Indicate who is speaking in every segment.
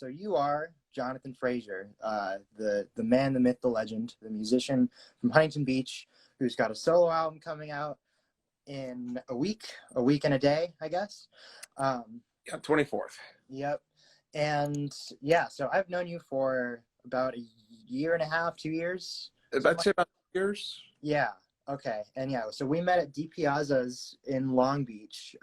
Speaker 1: So you are Jonathan Fraser, the man, the myth, the legend, the musician from Huntington Beach, who's got a solo album coming out in a week and a day, I guess.
Speaker 2: Yeah, 24th.
Speaker 1: Yep. And yeah, so I've known you for about a year and a half, 2 years.
Speaker 2: About 2 years.
Speaker 1: Yeah. Okay. And yeah, so we met at D Piazza's in Long Beach,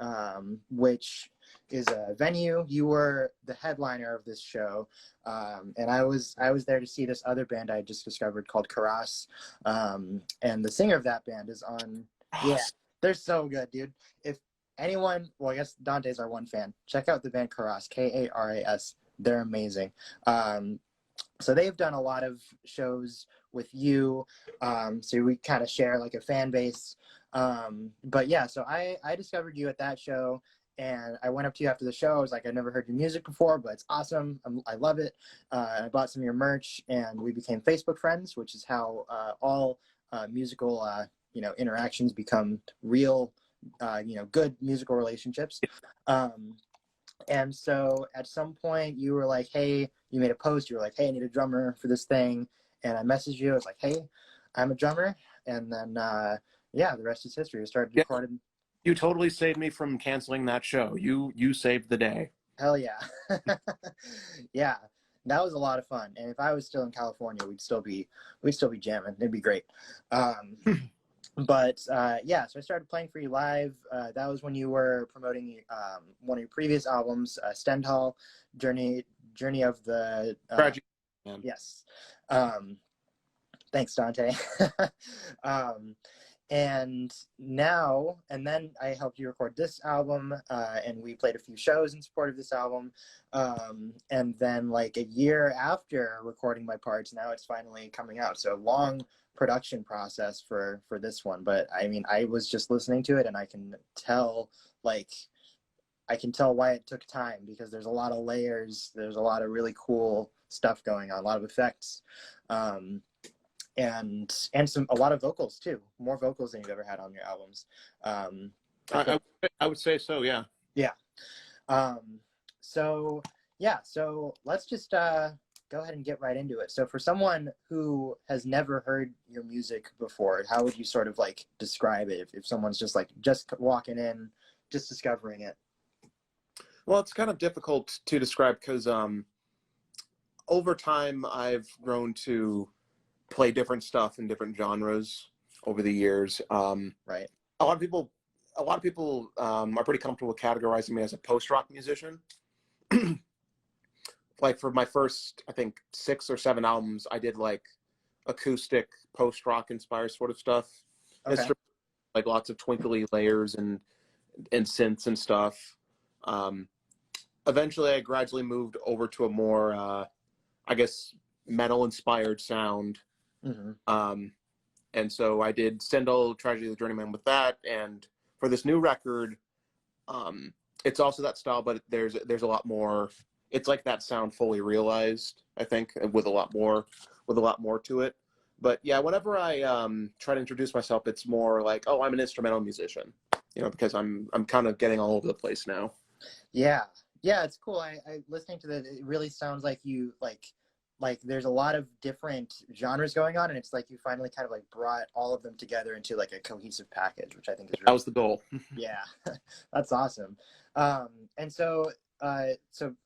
Speaker 1: which is a venue. You were the headliner of this show, and I was there to see this other band I just discovered called Karas, and the singer of that band is on. Yeah, they're so good, dude. If anyone, well, I guess Dante's our one fan. Check out the band Karas, Karas. They're amazing. So they've done a lot of shows with you, so we kind of share like a fan base. But yeah, so I discovered you at that show, and I went up to you after the show. I was like, I've never heard your music before, but it's awesome. I love it. I bought some of your merch, and we became Facebook friends, which is how all musical interactions become real, good musical relationships. And so at some point you were like, hey, you made a post, you were like, hey, I need a drummer for this thing. And I messaged you, I was like, hey, I'm a drummer. And then, the rest is history. We started recording.
Speaker 2: You totally saved me from canceling that show. You saved the day.
Speaker 1: Hell yeah. Yeah, that was a lot of fun. And if I was still in California, we'd still be jamming. It'd be great. But so I started playing for you live. That was when you were promoting one of your previous albums, Stendhal, Journey of the
Speaker 2: Tragic.
Speaker 1: Yes. Thanks, Dante. And then I helped you record this album, and we played a few shows in support of this album. And then like a year after recording my parts, now it's finally coming out. So long production process for this one. But I mean, I was just listening to it, and I can tell why it took time, because there's a lot of layers. There's a lot of really cool stuff going on, a lot of effects. And a lot of vocals too, more vocals than you've ever had on your albums.
Speaker 2: I would say so, yeah.
Speaker 1: Yeah. So let's just go ahead and get right into it. So for someone who has never heard your music before, how would you sort of like describe it if someone's just walking in, just discovering it?
Speaker 2: Well, it's kind of difficult to describe because over time I've grown to play different stuff in different genres over the years.
Speaker 1: Right.
Speaker 2: A lot of people are pretty comfortable with categorizing me as a post-rock musician. Like for my first, I think 6 or 7 albums, I did like acoustic post-rock inspired sort of stuff.
Speaker 1: Okay.
Speaker 2: Like lots of twinkly layers and synths and stuff. Eventually I gradually moved over to a more, metal inspired sound.
Speaker 1: Mm-hmm.
Speaker 2: And so I did Stendhal, Tragedy of the Journeyman with that. And for this new record, it's also that style, but there's a lot more. It's like that sound fully realized, I think, with a lot more to it. But yeah, whenever I try to introduce myself, it's more like, oh, I'm an instrumental musician, because I'm kind of getting all over the place now.
Speaker 1: Yeah, it's cool. I listening to that, it really sounds like you like there's a lot of different genres going on, and it's like you finally kind of like brought all of them together into like a cohesive package, which I think is really,
Speaker 2: that was the goal.
Speaker 1: Yeah. That's awesome. And so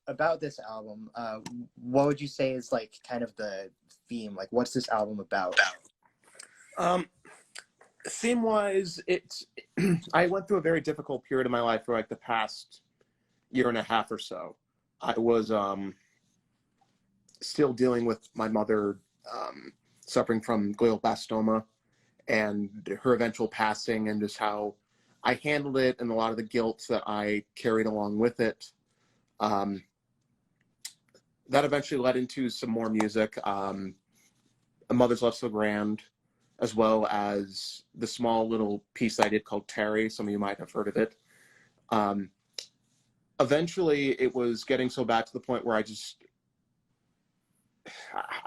Speaker 1: about this album, what would you say is like kind of the theme? Like, what's this album about?
Speaker 2: Theme wise, I went through a very difficult period of my life for like the past year and a half or so. I was still dealing with my mother suffering from glioblastoma and her eventual passing, and just how I handled it and a lot of the guilt that I carried along with it. That eventually led into some more music. A Mother's Love So Grand, as well as the small little piece I did called Terry. Some of you might have heard of it. Eventually, it was getting so bad to the point where I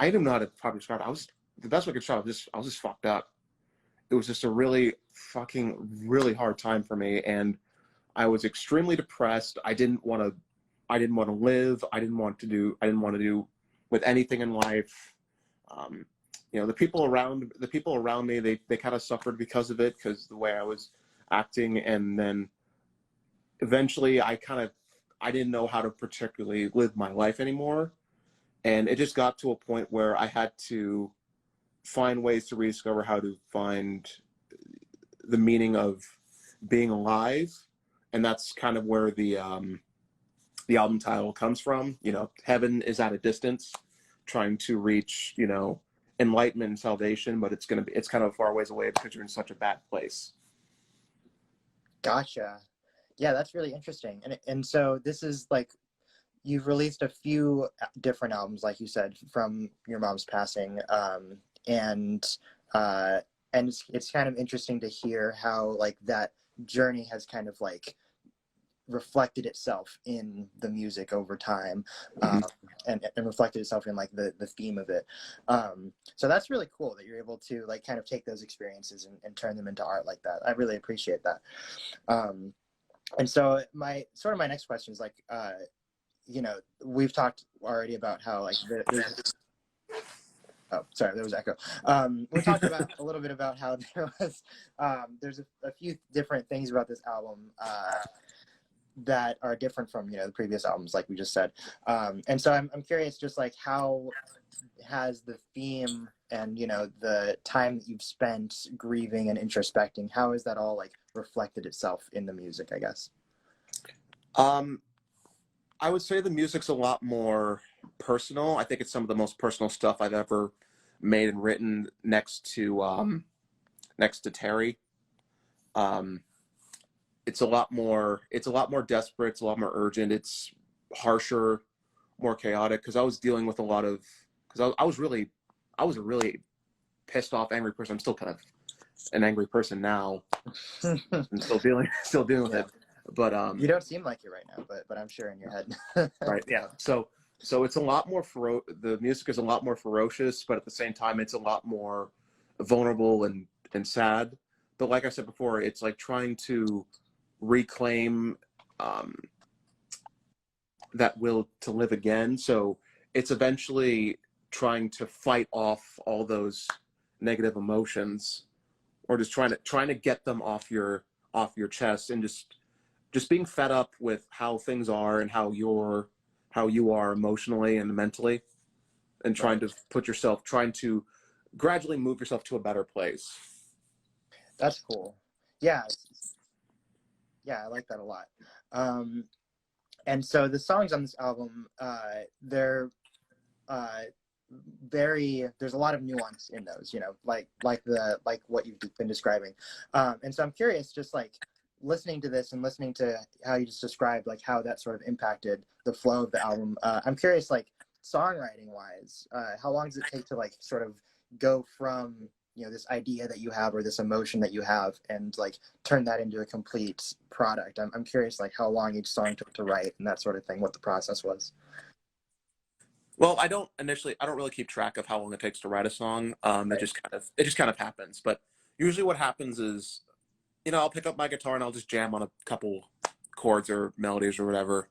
Speaker 2: didn't know how to probably describe it. The best way I could describe it, I was just fucked up. It was just a really hard time for me, and I was extremely depressed. I didn't want to I didn't want to live. I didn't want to do with anything in life. Um, the people around me, they kind of suffered because of it, because the way I was acting. And then eventually I didn't know how to particularly live my life anymore. And it just got to a point where I had to find ways to rediscover how to find the meaning of being alive. And that's kind of where the album title comes from. Heaven is at a distance, trying to reach, enlightenment and salvation, but it's kind of a far ways away because you're in such a bad place.
Speaker 1: Gotcha. Yeah, that's really interesting. And so this is like, you've released a few different albums, like you said, from your mom's passing, and uh, it's kind of interesting to hear how like that journey has kind of like reflected itself in the music over time, and reflected itself in like the theme of it. So that's really cool that you're able to like kind of take those experiences and turn them into art like that. I really appreciate that. And so my next question is like, we've talked already about how like oh, sorry, there was echo. We talked about a little bit about how there's a few different things about this album that are different from the previous albums, like we just said. And so I'm curious, just like how has the theme and the time that you've spent grieving and introspecting, how has that all like reflected itself in the music, I guess?
Speaker 2: I would say the music's a lot more personal. I think it's some of the most personal stuff I've ever made and written, next to Terry. Um, it's a lot more desperate. It's a lot more urgent. It's harsher, more chaotic, because I was dealing with a lot of, because I was a really pissed off, angry person. I'm still kind of an angry person now. I'm still dealing with
Speaker 1: Yeah.
Speaker 2: it. But
Speaker 1: You don't seem like it right now, but I'm sure in your head.
Speaker 2: right, yeah. So it's a lot more the music is a lot more ferocious, but at the same time it's a lot more vulnerable and sad. But like I said before, it's like trying to reclaim um, that will to live again. So it's eventually trying to fight off all those negative emotions, or just trying to get them off your chest, and just being fed up with how things are and how you are emotionally and mentally, and trying to gradually move yourself to a better place.
Speaker 1: That's cool. Yeah, yeah, I like that a lot. Um, and so the songs on this album, they're uh, there's a lot of nuance in those, like what you've been describing. And so I'm curious, just like listening to this and listening to how you just described like how that sort of impacted the flow of the album. I'm curious, like songwriting wise, how long does it take to like sort of go from this idea that you have or this emotion that you have and like turn that into a complete product? I'm curious like how long each song took to write and that sort of thing, what the process was.
Speaker 2: Well, I don't really keep track of how long it takes to write a song.
Speaker 1: Right.
Speaker 2: It just kind of happens. But usually what happens is, I'll pick up my guitar and I'll just jam on a couple chords or melodies or whatever,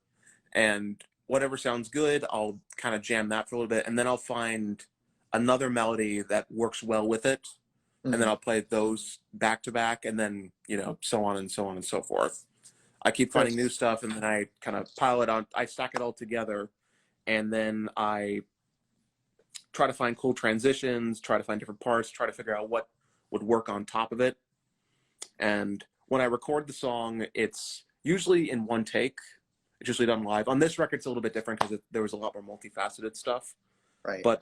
Speaker 2: and whatever sounds good, I'll kind of jam that for a little bit, and then I'll find another melody that works well with it, and then
Speaker 1: Mm-hmm.
Speaker 2: I'll play those back to back, and then so on and so on and so forth. I keep finding new stuff, and then I kind of pile it on. I stack it all together, and then I try to find cool transitions, try to find different parts, try to figure out what would work on top of it. And when I record the song, it's usually in one take. It's usually done live. On this record, it's a little bit different because there was a lot more multifaceted stuff.
Speaker 1: Right.
Speaker 2: But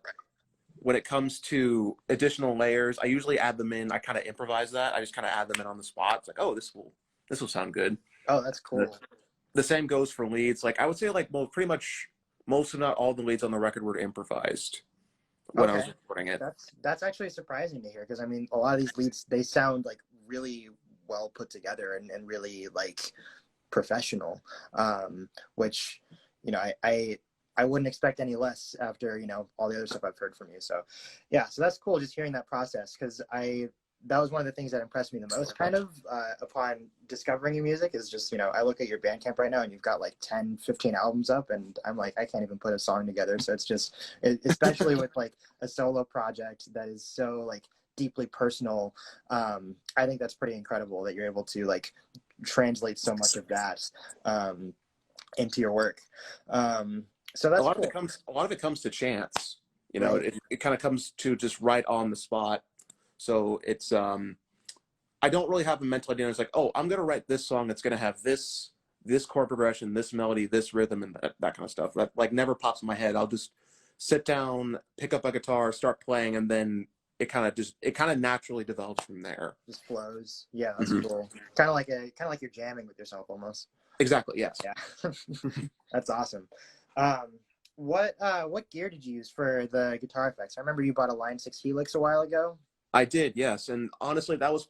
Speaker 2: when it comes to additional layers, I usually add them in. I kind of improvise that. I just kind of add them in on the spot. It's like, oh, this will sound good.
Speaker 1: Oh, that's cool.
Speaker 2: The same goes for leads. Like I would say, like pretty much most, if not all, the leads on the record were improvised when I
Speaker 1: Okay.
Speaker 2: was recording it.
Speaker 1: That's actually surprising to hear, because I mean a lot of these leads, they sound like really well put together and really like professional, which I wouldn't expect any less after all the other stuff I've heard from you. So yeah, so that's cool just hearing that process, because that was one of the things that impressed me the most kind of upon discovering your music is just, you know, I look at your Bandcamp right now and you've got like 10, 15 albums up and I'm like, I can't even put a song together. So it's just, especially with like a solo project that is so like deeply personal. I think that's pretty incredible that you're able to like translate so much of that into your work. So that's cool.
Speaker 2: A lot of it comes to chance. You know,
Speaker 1: Right.
Speaker 2: it kind of comes to just right on the spot. So it's I don't really have a mental idea. It's like, oh, I'm gonna write this song that's gonna have this chord progression, this melody, this rhythm, and that kind of stuff. That like never pops in my head. I'll just sit down, pick up a guitar, start playing, and then it kind of naturally develops from there.
Speaker 1: Just flows. Yeah, that's
Speaker 2: Mm-hmm.
Speaker 1: cool. Kind of like you're jamming with yourself almost.
Speaker 2: Exactly. Yes.
Speaker 1: Yeah. That's awesome. What gear did you use for the guitar effects? I remember you bought a Line 6 Helix a while ago.
Speaker 2: I did, yes. And honestly, that's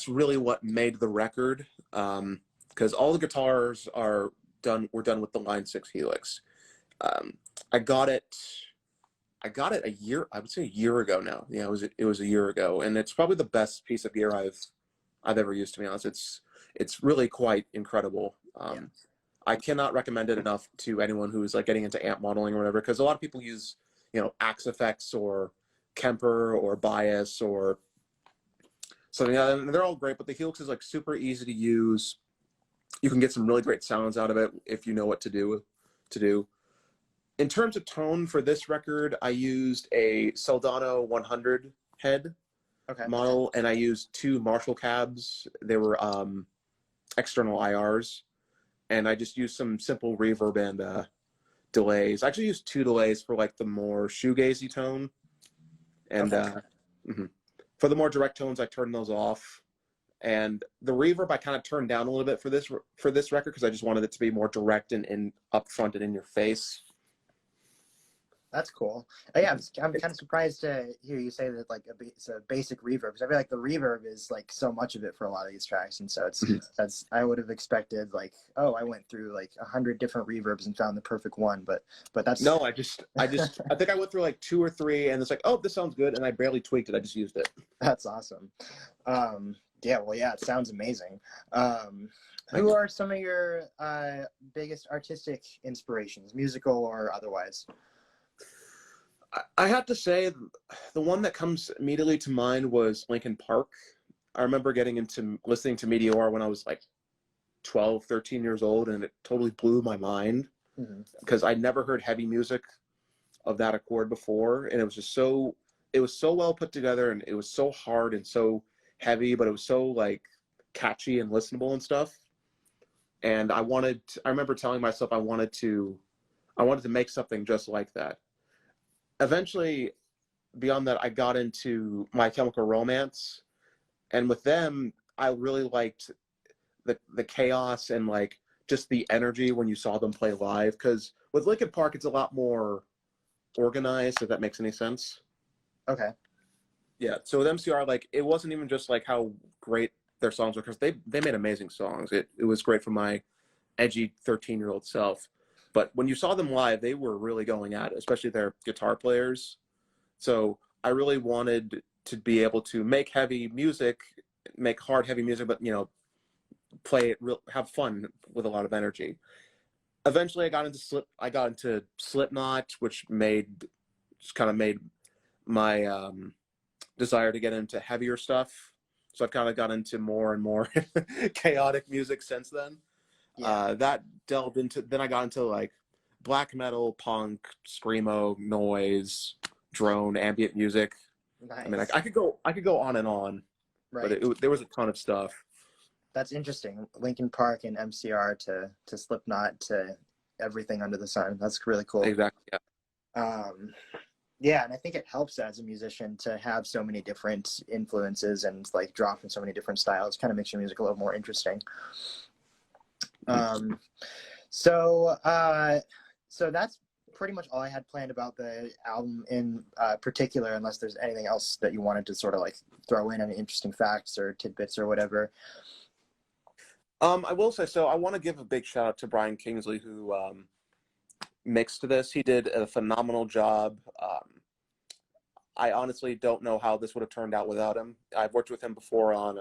Speaker 2: really what made the record. Because all the guitars were done with the Line 6 Helix. I got it a year, I would say a year ago now. Yeah, it was a year ago. And it's probably the best piece of gear I've ever used, to be honest. It's really quite incredible.
Speaker 1: Yeah.
Speaker 2: I cannot recommend it enough to anyone who's like getting into amp modeling or whatever, because a lot of people use, you know, Axe Effects or Kemper or Bias or something, and they're all great, but the Helix is like super easy to use. You can get some really great sounds out of it if you know what to do. In terms of tone for this record, I used a Soldano 100 head model, and I used 2 Marshall cabs. They were external IRs, and I just used some simple reverb and delays. I actually used 2 delays for like the more shoegazy tone, and for the more direct tones, I turned those off. And the reverb I kind of turned down a little bit for this record because I just wanted it to be more direct and upfront and in your face.
Speaker 1: That's cool. Yeah, I'm kind of surprised to hear you say that like it's a basic reverb, because I feel like the reverb is like so much of it for a lot of these tracks, and so that's I would have expected like, oh, I went through like 100 different reverbs and found the perfect one, but that's
Speaker 2: no. I think I went through like 2 or 3, and it's like, oh, this sounds good, and I barely tweaked it. I just used it.
Speaker 1: That's awesome. Yeah, well, yeah, it sounds amazing. Who are some of your biggest artistic inspirations, musical or otherwise?
Speaker 2: I have to say, the one that comes immediately to mind was Linkin Park. I remember getting into listening to Meteor when I was like 12, 13 years old, and it totally blew my mind because I'd never heard heavy music of that accord before, and it was so well put together, and it was so hard and so heavy, but it was so like catchy and listenable and stuff. And I remember telling myself I wanted to make something just like that. Eventually, beyond that, I got into My Chemical Romance, and with them, I really liked the chaos and like just the energy when you saw them play live. Because with Linkin Park, it's a lot more organized, if that makes any sense.
Speaker 1: Okay.
Speaker 2: Yeah. So with MCR, like it wasn't even just like how great their songs were, because they made amazing songs. It was great for my edgy 13-year-old self. But when you saw them live, they were really going at it, especially their guitar players. So I really wanted to be able to make heavy music, make hard, heavy music, but, you know, play it have fun with a lot of energy. Eventually, I got into Slipknot, which kind of made my desire to get into heavier stuff. So I've kind of got into more and more chaotic music since then. Yeah. That delved into, then I got into like black metal, punk, screamo, noise, drone, ambient music. Nice. I mean, I could go on and on, right. But there was a ton of stuff.
Speaker 1: That's interesting. Linkin Park and MCR to Slipknot to everything under the sun. That's really cool.
Speaker 2: Exactly. Yeah.
Speaker 1: Yeah, and I think it helps as a musician to have so many different influences and like draw from so many different styles. Kind of makes your music a little more interesting. So that's pretty much all I had planned about the album in particular, unless there's anything else that you wanted to sort of like throw in, any interesting facts or tidbits or whatever.
Speaker 2: I will say, so I want to give a big shout out to Brian Kingsley, who mixed this. He did a phenomenal job. I honestly don't know how this would have turned out without him. I've worked with him before on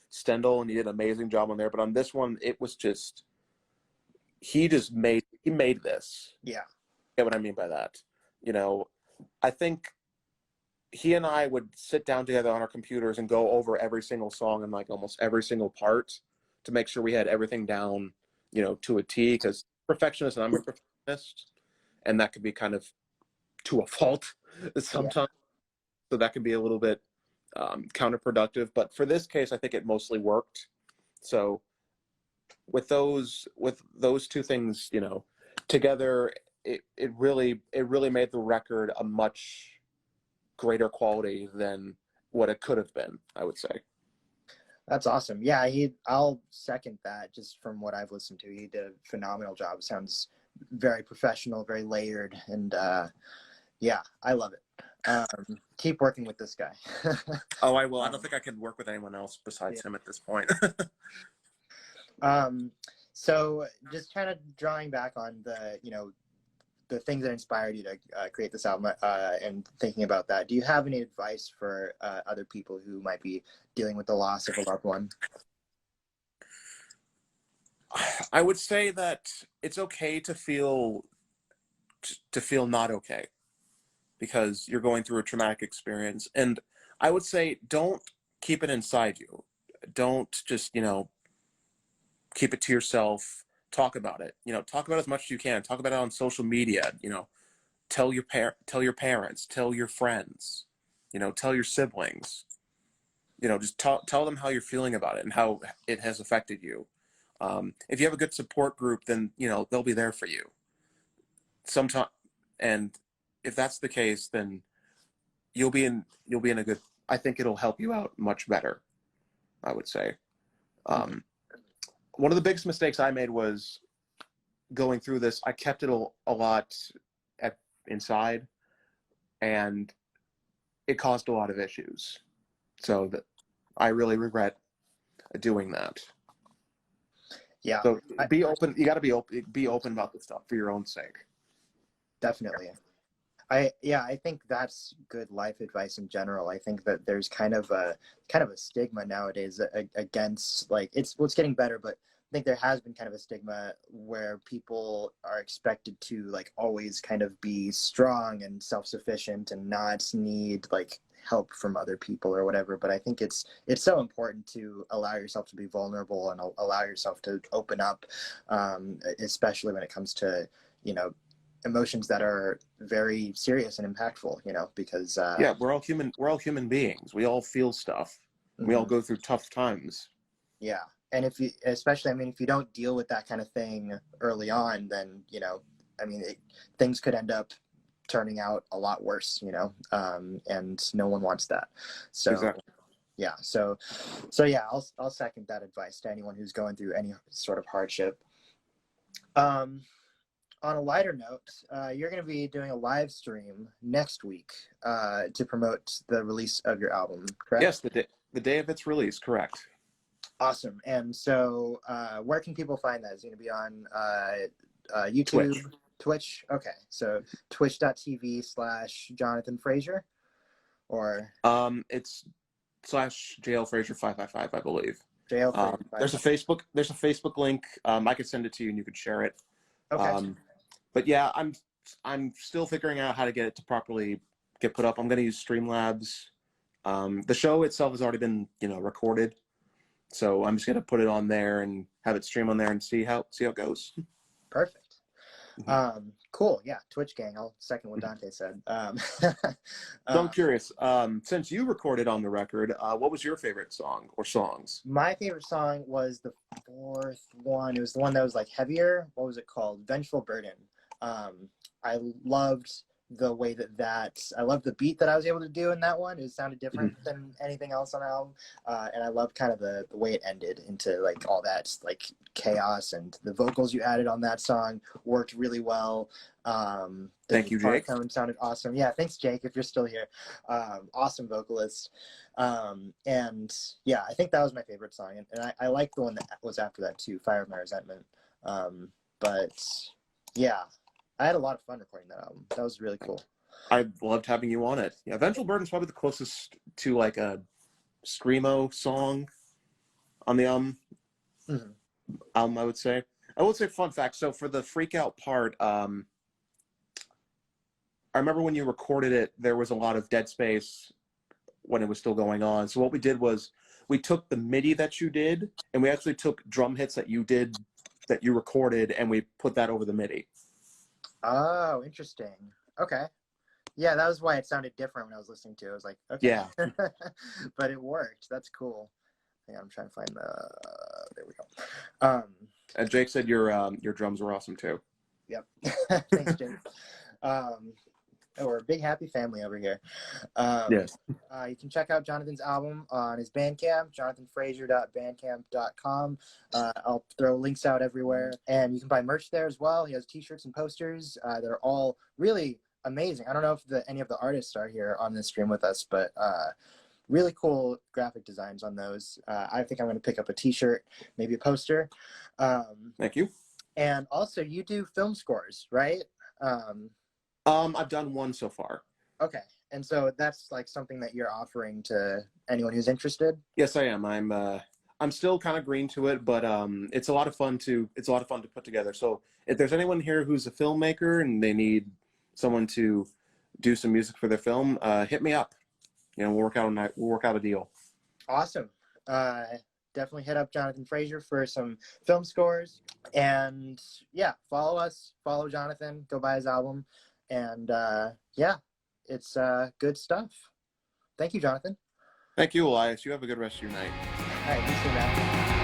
Speaker 2: Stendhal, and he did an amazing job on there. But on this one, it was just he made this.
Speaker 1: Yeah.
Speaker 2: Get what I mean by that? You know, I think he and I would sit down together on our computers and go over every single song and like almost every single part to make sure we had everything down, you know, to a T. Because perfectionist and I'm a perfectionist, and that could be kind of to a fault
Speaker 1: Yeah.
Speaker 2: sometimes. So that can be a little bit counterproductive. But for this case, I think it mostly worked. So with those two things, you know, together, it really made the record a much greater quality than what it could have been, I would say.
Speaker 1: That's awesome. Yeah, I'll second that. Just from what I've listened to, he did a phenomenal job. Sounds very professional, very layered, and yeah, I love it. Keep working with this guy.
Speaker 2: Oh, I will. I don't think I could work with anyone else besides him at this point.
Speaker 1: So just kind of drawing back on the, you know, the things that inspired you to create this album and thinking about that, do you have any advice for other people who might be dealing with the loss of a loved one?
Speaker 2: I would say that it's okay to feel not okay because you're going through a traumatic experience. And I would say don't keep it inside you. Don't just, you know, keep it to yourself. Talk about it. You know, talk about it as much as you can. Talk about it on social media. You know, tell your parents, tell your friends, you know, tell your siblings. You know, just tell them how you're feeling about it and how it has affected you. If you have a good support group, then you know they'll be there for you. Sometime, and if that's the case, then you'll be in a good. I think it'll help you out much better. I would say. One of the biggest mistakes I made was going through this. I kept it a lot inside, and it caused a lot of issues. So that I really regret doing that.
Speaker 1: Yeah,
Speaker 2: So be open. You got to be open about this stuff for your own sake.
Speaker 1: definitely. I think that's good life advice in general. I think that there's kind of a stigma nowadays against, like, it's getting better, but I think there has been kind of a stigma where people are expected to like always kind of be strong and self-sufficient and not need like help from other people or whatever. But I think it's so important to allow yourself to be vulnerable and allow yourself to open up, especially when it comes to, you know, emotions that are very serious and impactful, you know, because
Speaker 2: Yeah, we're all human beings. We all feel stuff. We all go through tough times.
Speaker 1: Yeah, and if you, especially, I mean, if you don't deal with that kind of thing early on, then, you know, I mean, things could end up turning out a lot worse, you know, and no one wants that. So
Speaker 2: Exactly.
Speaker 1: yeah, so yeah, I'll second that advice to anyone who's going through any sort of hardship. On a lighter note, you're going to be doing a live stream next week to promote the release of your album, correct?
Speaker 2: Yes, the day of its release, correct.
Speaker 1: Awesome. And so where can people find that? Is it going to be on YouTube? Twitch? Okay. So twitch.tv/Jonathan Fraser, or
Speaker 2: It's /JLFraser555, I believe.
Speaker 1: JL Fraser
Speaker 2: There's a Facebook link. I could send it to you and you could share it.
Speaker 1: Okay.
Speaker 2: But yeah, I'm still figuring out how to get it to properly get put up. I'm going to use Streamlabs. The show itself has already been, you know, recorded, so I'm just going to put it on there and have it stream on there and see how it goes.
Speaker 1: Perfect. Cool. Yeah. Twitch gang. I'll second what Dante said.
Speaker 2: So I'm curious, since you recorded on the record, what was your favorite song or songs?
Speaker 1: My favorite song was the fourth one. It was the one that was like heavier. What was it called? Vengeful Burden. I loved the way I loved the beat that I was able to do in that one. It sounded different than anything else on the album. And I loved kind of the way it ended into like all that like chaos, and the vocals you added on that song worked really well.
Speaker 2: Thank you, Jake.
Speaker 1: Tone sounded awesome. Yeah, thanks, Jake, if you're still here. Awesome vocalist. And yeah, I think that was my favorite song. And I like the one that was after that too, Fire of My Resentment. But yeah, I had a lot of fun recording that album. That was really cool.
Speaker 2: I loved having you on it. Yeah, Vengeful Burden's probably the closest to like a screamo song on the
Speaker 1: Mhm.
Speaker 2: album, I would say. I would say fun fact. So for the freak out part, I remember when you recorded it, there was a lot of dead space when it was still going on. So what we did was we took the MIDI that you did, and we actually took drum hits that you did, that you recorded, and we put that over the MIDI.
Speaker 1: Oh, interesting. Okay. Yeah, that was why it sounded different when I was listening to it. I was like, okay.
Speaker 2: Yeah.
Speaker 1: But it worked. That's cool. Yeah, I'm trying to find the. There we go.
Speaker 2: And Jake said your drums were awesome too.
Speaker 1: Yep. Thanks, Jake. We're a big happy family over here.
Speaker 2: Yes.
Speaker 1: You can check out Jonathan's album on his Bandcamp, jonathanfraser.bandcamp.com. I'll throw links out everywhere. And you can buy merch there as well. He has t-shirts and posters. They're all really amazing. I don't know if any of the artists are here on this stream with us, but really cool graphic designs on those. I think I'm going to pick up a t-shirt, maybe a poster.
Speaker 2: Thank you.
Speaker 1: And also, you do film scores, right?
Speaker 2: I've done one so far.
Speaker 1: Okay. And so that's like something that you're offering to anyone who's interested?
Speaker 2: Yes, I am. I'm still kind of green to it, but it's a lot of fun to put together. So if there's anyone here who's a filmmaker and they need someone to do some music for their film, hit me up. You know, we'll work out a deal.
Speaker 1: Awesome. Definitely hit up Jonathan Fraser for some film scores. And yeah, follow us, follow Jonathan, go buy his album. And yeah, it's good stuff. Thank you, Jonathan.
Speaker 2: Thank you, Elias. You have a good rest of your night.
Speaker 1: All right, you too, man.